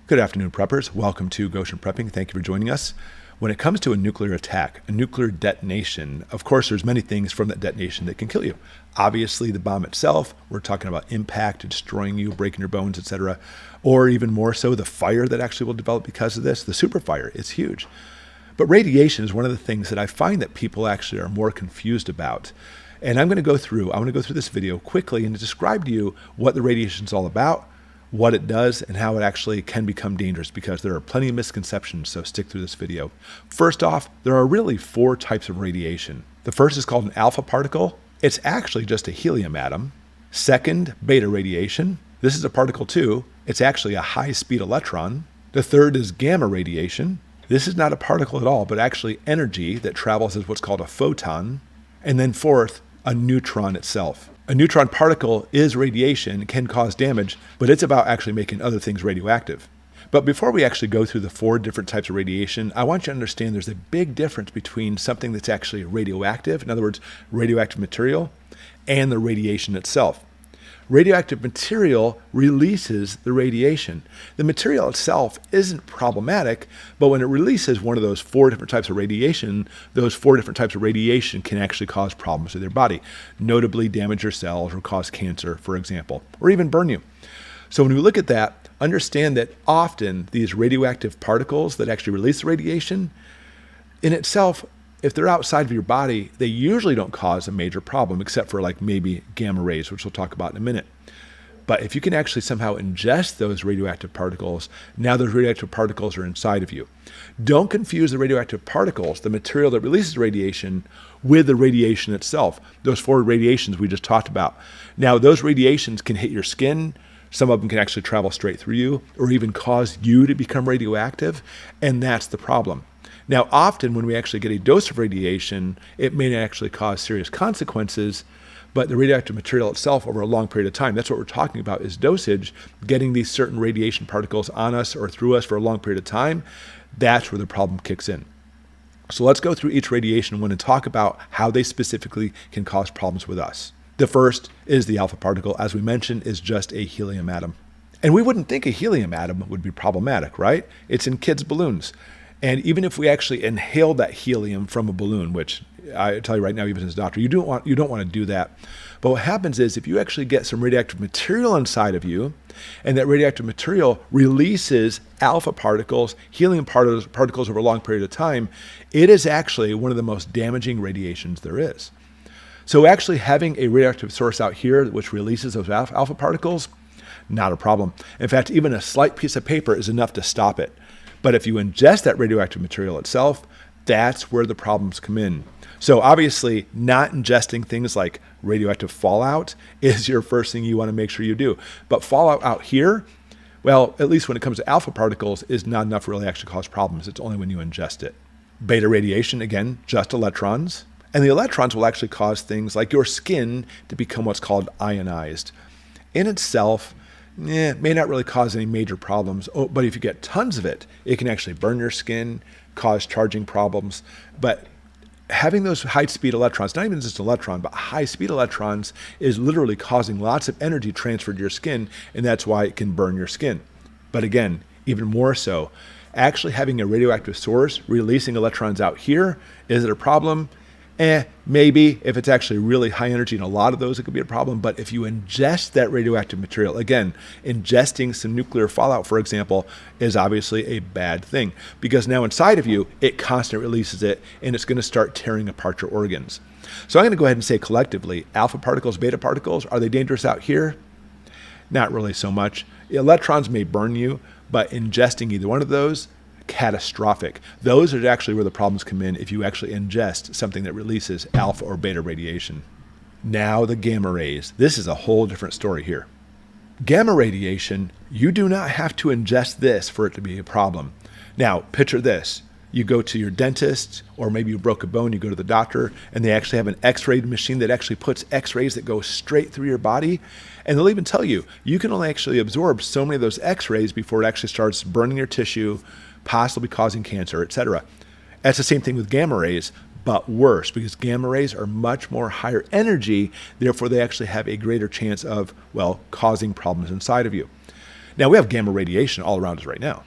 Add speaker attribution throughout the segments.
Speaker 1: Good afternoon, preppers. Welcome to Goshen Prepping. Thank you for joining us. When it comes to a nuclear attack, a nuclear detonation, of course, there's many things from that detonation that can kill you. Obviously, the bomb itself, we're talking about impact, destroying you, breaking your bones, etc. Or even more so, the fire that actually will develop because of this, the super fire, it's huge. But radiation is one of the things that I find that people actually are more confused about. And I want to go through this video quickly and describe to you what the radiation is all about, what it does, and how it actually can become dangerous, because there are plenty of misconceptions, so stick through this video. First off, there are really 4 types of radiation. The first is called an alpha particle. It's actually just a helium atom. Second, beta radiation. This is a particle too. It's actually a high-speed electron. The third is gamma radiation. This is not a particle at all, but actually energy that travels as what's called a photon. And then fourth, a neutron itself. A neutron particle is radiation, can cause damage, but it's about actually making other things radioactive. But before we actually go through the 4 different types of radiation, I want you to understand there's a big difference between something that's actually radioactive, in other words, radioactive material, and the radiation itself. Radioactive material releases the radiation. The material itself isn't problematic, but when it releases one of those 4 different types of radiation, those 4 different types of radiation can actually cause problems with your body, notably damage your cells or cause cancer, for example, or even burn you. So when we look at that, understand that often these radioactive particles that actually release the radiation, in itself, if they're outside of your body, they usually don't cause a major problem, except for like maybe gamma rays, which we'll talk about in a minute. But if you can actually somehow ingest those radioactive particles, now those radioactive particles are inside of you. Don't confuse the radioactive particles, the material that releases radiation, with the radiation itself, those 4 radiations we just talked about. Now, those radiations can hit your skin. Some of them can actually travel straight through you, or even cause you to become radioactive, and that's the problem. Now, often when we actually get a dose of radiation, it may not actually cause serious consequences, but the radioactive material itself over a long period of time, that's what we're talking about, is dosage, getting these certain radiation particles on us or through us for a long period of time, that's where the problem kicks in. So let's go through each radiation one and talk about how they specifically can cause problems with us. The first is the alpha particle, as we mentioned, is just a helium atom. And we wouldn't think a helium atom would be problematic, right? It's in kids' balloons. And even if we actually inhale that helium from a balloon, which I tell you right now, even as a doctor, you don't want to do that. But what happens is if you actually get some radioactive material inside of you, and that radioactive material releases alpha particles, helium particles over a long period of time, it is actually one of the most damaging radiations there is. So actually having a radioactive source out here which releases those alpha particles, not a problem. In fact, even a slight piece of paper is enough to stop it. But if you ingest that radioactive material itself, that's where the problems come in. So obviously, not ingesting things like radioactive fallout is your first thing you want to make sure you do. But fallout out here, well, at least when it comes to alpha particles, is not enough to really actually cause problems. It's only when you ingest it. Beta radiation, again, just electrons. And the electrons will actually cause things like your skin to become what's called ionized. In itself, may not really cause any major problems, but if you get tons of it, it can actually burn your skin, cause charging problems. But having those high-speed electrons, not even just an electron, but high-speed electrons, is literally causing lots of energy transferred to your skin, and that's why it can burn your skin. But again, even more so, actually having a radioactive source releasing electrons out here, is it a problem? Maybe if it's actually really high energy, and a lot of those, it could be a problem. But if you ingest that radioactive material, again, ingesting some nuclear fallout, for example, is obviously a bad thing, because now inside of you, it constantly releases it, and it's going to start tearing apart your organs. So I'm going to go ahead and say collectively, alpha particles, beta particles, are they dangerous out here? Not really so much. Electrons may burn you, but ingesting either one of those, catastrophic. Those are actually where the problems come in if you actually ingest something that releases alpha or beta radiation. Now the gamma rays. This is a whole different story here. Gamma radiation, you do not have to ingest this for it to be a problem. Now, picture this. You go to your dentist, or maybe you broke a bone, you go to the doctor, and they actually have an x-ray machine that actually puts x-rays that go straight through your body. And they'll even tell you, you can only actually absorb so many of those x-rays before it actually starts burning your tissue, possibly causing cancer, etc. That's the same thing with gamma rays, but worse, because gamma rays are much more higher energy, therefore they actually have a greater chance of, well, causing problems inside of you. Now, we have gamma radiation all around us right now.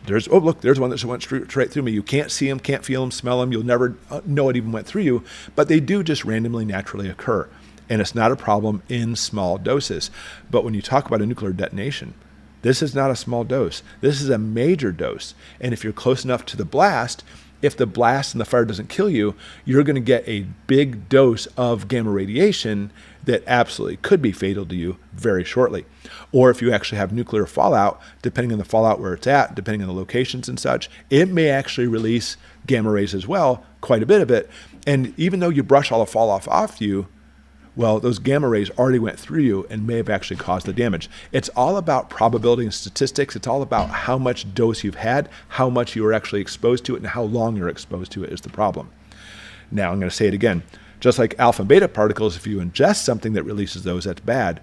Speaker 1: There's one that just went straight through me. You can't see them, can't feel them, smell them. You'll never know it even went through you, but they do just randomly, naturally occur. And it's not a problem in small doses. But when you talk about a nuclear detonation, this is not a small dose. This is a major dose. And if you're close enough to the blast, if the blast and the fire doesn't kill you, you're going to get a big dose of gamma radiation that absolutely could be fatal to you very shortly. Or if you actually have nuclear fallout, depending on the fallout where it's at, depending on the locations and such, it may actually release gamma rays as well, quite a bit of it. And even though you brush all the fallout off you, well, those gamma rays already went through you and may have actually caused the damage. It's all about probability and statistics. It's all about how much dose you've had, how much you were actually exposed to it, and how long you're exposed to it is the problem. Now, I'm going to say it again. Just like alpha and beta particles, if you ingest something that releases those, that's bad.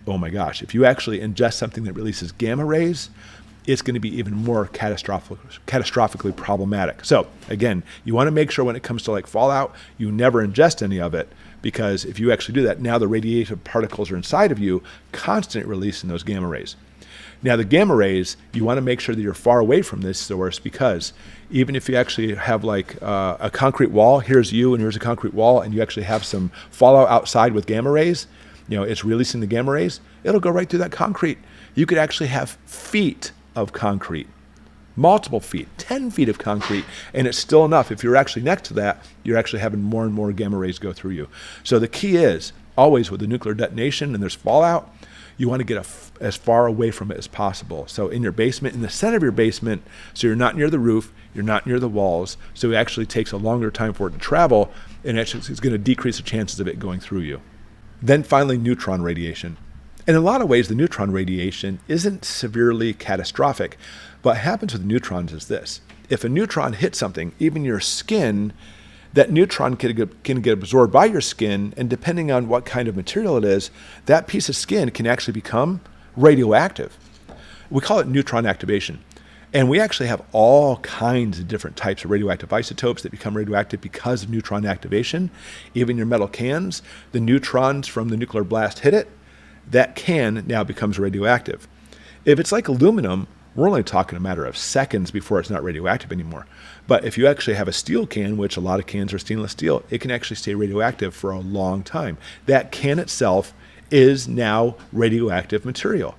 Speaker 1: Oh my gosh, if you actually ingest something that releases gamma rays, it's going to be even more catastrophically problematic. So again, you want to make sure when it comes to like fallout, you never ingest any of it, because if you actually do that, now the radiative particles are inside of you, constantly releasing those gamma rays. Now the gamma rays, you want to make sure that you're far away from this source, because even if you actually have like a concrete wall, here's you and here's a concrete wall, and you actually have some fallout outside with gamma rays, it's releasing the gamma rays, it'll go right through that concrete. You could actually have feet of concrete, multiple feet, 10 feet of concrete, and it's still enough. If you're actually next to that, you're actually having more and more gamma rays go through you. So the key is always with the nuclear detonation and there's fallout, you want to get as far away from it as possible. So in your basement, in the center of your basement, so you're not near the roof, you're not near the walls, so it actually takes a longer time for it to travel, and actually it's going to decrease the chances of it going through you. Then finally, neutron radiation. In a lot of ways, the neutron radiation isn't severely catastrophic. What happens with neutrons is this. If a neutron hits something, even your skin, that neutron can get absorbed by your skin, and depending on what kind of material it is, that piece of skin can actually become radioactive. We call it neutron activation. And we actually have all kinds of different types of radioactive isotopes that become radioactive because of neutron activation. Even your metal cans, the neutrons from the nuclear blast hit it, that can now becomes radioactive. If it's like aluminum, we're only talking a matter of seconds before it's not radioactive anymore. But if you actually have a steel can, which a lot of cans are stainless steel, it can actually stay radioactive for a long time. That can itself is now radioactive material.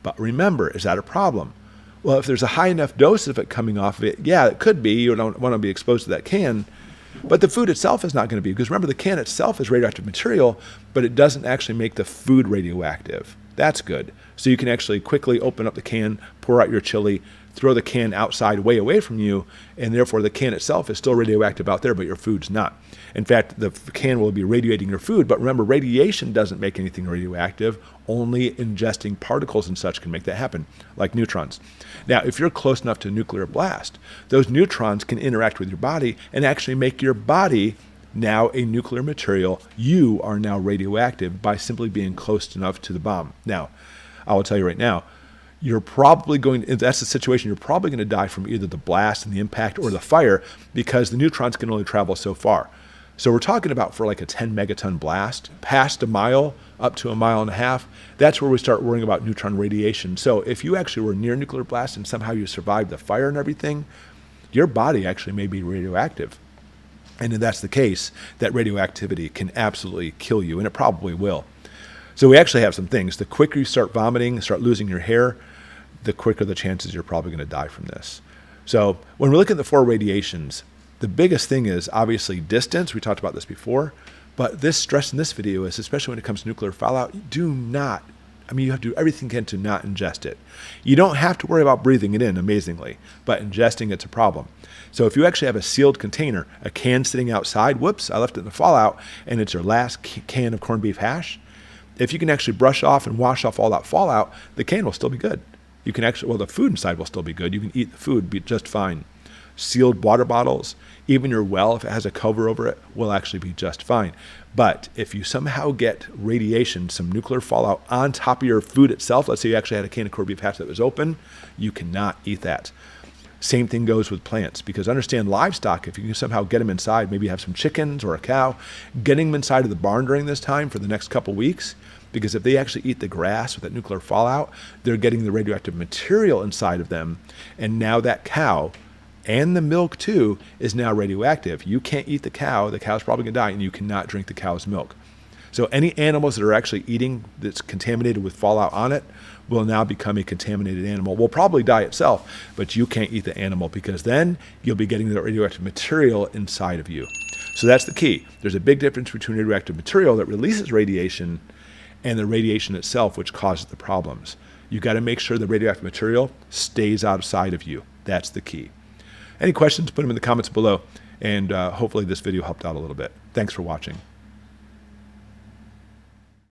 Speaker 1: But remember, is that a problem? Well, if there's a high enough dose of it coming off of it, yeah, it could be. You don't want to be exposed to that can. But the food itself is not going to be, because remember, the can itself is radioactive material, but it doesn't actually make the food radioactive. That's good. So you can actually quickly open up the can, pour out your chili, throw the can outside way away from you, and therefore the can itself is still radioactive out there, but your food's not. In fact, the can will be radiating your food, but remember, radiation doesn't make anything radioactive. Only ingesting particles and such can make that happen, like neutrons. Now, if you're close enough to a nuclear blast, those neutrons can interact with your body and actually make your body now a nuclear material. You are now radioactive by simply being close enough to the bomb. Now, I will tell you right now, you're probably going, if that's the situation, you're probably going to die from either the blast and the impact or the fire, because the neutrons can only travel so far. So we're talking about for like a 10 megaton blast, past a mile, up to a mile and a half, that's where we start worrying about neutron radiation. So if you actually were near nuclear blast and somehow you survived the fire and everything, your body actually may be radioactive. And if that's the case, that radioactivity can absolutely kill you, and it probably will. So we actually have some things. The quicker you start vomiting, start losing your hair, the quicker the chances you're probably going to die from this. So when we look at the 4 radiations, the biggest thing is obviously distance. We talked about this before, but this stress in this video is, especially when it comes to nuclear fallout, you have to do everything you can to not ingest it. You don't have to worry about breathing it in, amazingly, but ingesting it's a problem. So if you actually have a sealed container, a can sitting outside, whoops, I left it in the fallout, and it's your last can of corned beef hash, if you can actually brush off and wash off all that fallout, the can will still be good. You can actually, well, the food inside will still be good. You can eat the food, be just fine. Sealed water bottles, even your well, if it has a cover over it, will actually be just fine. But if you somehow get radiation, some nuclear fallout on top of your food itself, let's say you actually had a can of corned beef hash that was open, you cannot eat that. Same thing goes with plants, because understand livestock, if you can somehow get them inside, maybe you have some chickens or a cow, getting them inside of the barn during this time for the next couple weeks, because if they actually eat the grass with that nuclear fallout, they're getting the radioactive material inside of them. And now that cow and the milk too is now radioactive. You can't eat the cow. The cow's probably going to die, and you cannot drink the cow's milk. So any animals that are actually eating that's contaminated with fallout on it will now become a contaminated animal. Will probably die itself, but you can't eat the animal because then you'll be getting the radioactive material inside of you. So that's the key. There's a big difference between radioactive material that releases radiation and the radiation itself, which causes the problems. You got to make sure the radioactive material stays outside of you. That's the key. Any questions, put them in the comments below, and hopefully this video helped out a little bit. Thanks for watching.